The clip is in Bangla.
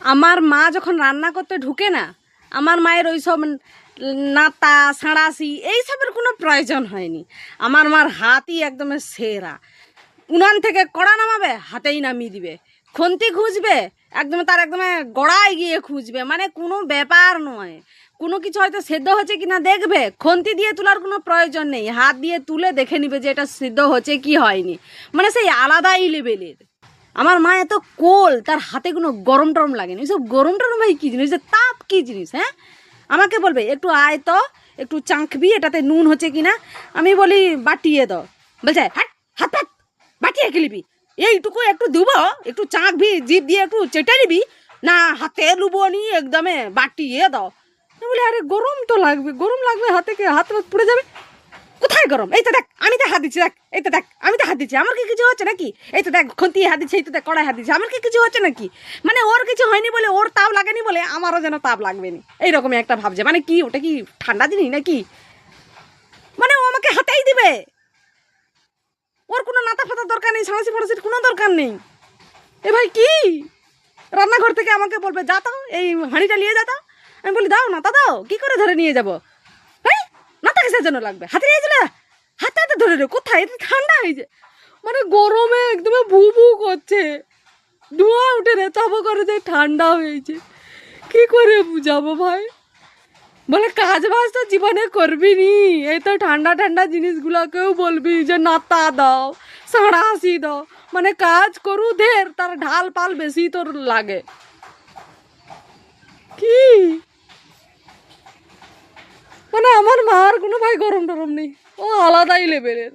আমার মা যখন রান্না করতে ঢুকে না, আমার মায়ের ওই সব নাতা সাঁড়াশি এইসবের কোনো প্রয়োজন হয়নি। আমার মার হাতই একদম সেরা। উনান থেকে কড়া নামাবে, হাতেই নামিয়ে দিবে। খন্তি খুঁজবে, একদম তার একদম গড়ায় গিয়ে খুঁজবে, মানে কোনো ব্যাপার নয়। কোনো কিছু হয়তো সেদ্ধ হচ্ছে কিনা দেখবে, খন্তি দিয়ে তোলার কোনো প্রয়োজন নেই, হাত দিয়ে তুলে দেখে নিবে যে এটা সিদ্ধ হচ্ছে কি হয়নি। মানে সেই আলাদাই লেভেলের। আমার মা এত কোল, তার হাতে কোনো গরম টরম লাগেনি। ওইসব গরম টরম ভাই কী জিনিস, যে তাপ কী জিনিস? হ্যাঁ, আমাকে বলবে একটু আয় তো, একটু চাঁকবি এটাতে নুন হচ্ছে কিনা। আমি বলি বাটিয়ে দাও, বলছে হাট হাত পাত বাটিয়ে খেলিবি, এইটুকু একটু দিব, একটু চাঁকবি, জিভ দিয়ে একটু চেটে নিবি, না হাতে লুবো নি একদমে বাটিয়ে দাও। আমি বলি আরে গরম তো লাগবে, গরম লাগবে, হাতে হাত পুড়ে যাবে। কোথায় গরম? এই তো দেখ আমি তো হাত দিচ্ছি, দেখ এই তো দেখ আমি তো হাত দিচ্ছি, আমার কি কিছু হচ্ছে নাকি? এই তো দেখ খন্তি হাত দিচ্ছে, এই তো দেখ কড়াই হাত দিচ্ছে, আমার কি কিছু হচ্ছে নাকি? মানে ওর কিছু হয়নি বলে, ওর তাপ লাগেনি বলে আমারও যেন তাপ লাগবে নি, এইরকমই একটা ভাবছে। মানে কি ওটা কি ঠান্ডা জিনিস নাকি? মানে ও আমাকে হাতেই দিবে, ওর কোনো নাতা ফাতার দরকার নেই, সাঁড়াশি ফাঁড়াশির কোনো দরকার নেই। এ ভাই কি রান্নাঘর থেকে আমাকে বলবে যা তো এই হাঁড়িটা নিয়ে যা তো। আমি বলি দাও নাতা দাও, কি করে ধরে নিয়ে যাবো? হ্যাঁ, নাতা কিসের জন্য লাগবে? হাতে নিয়ে চলে হাতে হাতে ধরে রে, কোথায় এটা ঠান্ডা হয়েছে। মানে গরমে একদম ভু ভু করছে, ধোঁয়া উঠে রে, তবে করে যে ঠান্ডা হয়েছে। কি করে বুঝাবো ভাই? বলে কাজ বাজ তো জীবনে করবি নি, এই তো ঠান্ডা ঠান্ডা জিনিসগুলোকেও বলবি যে নাতা দাও, সাঁড়াশি দাও। মানে কাজ করু ঢের, তার ঢাল পাল বেশি তোর লাগে। কি মানে আমার মার কোনো ভাই গরম টরম নেই, ও আলাদাই লেভেলের।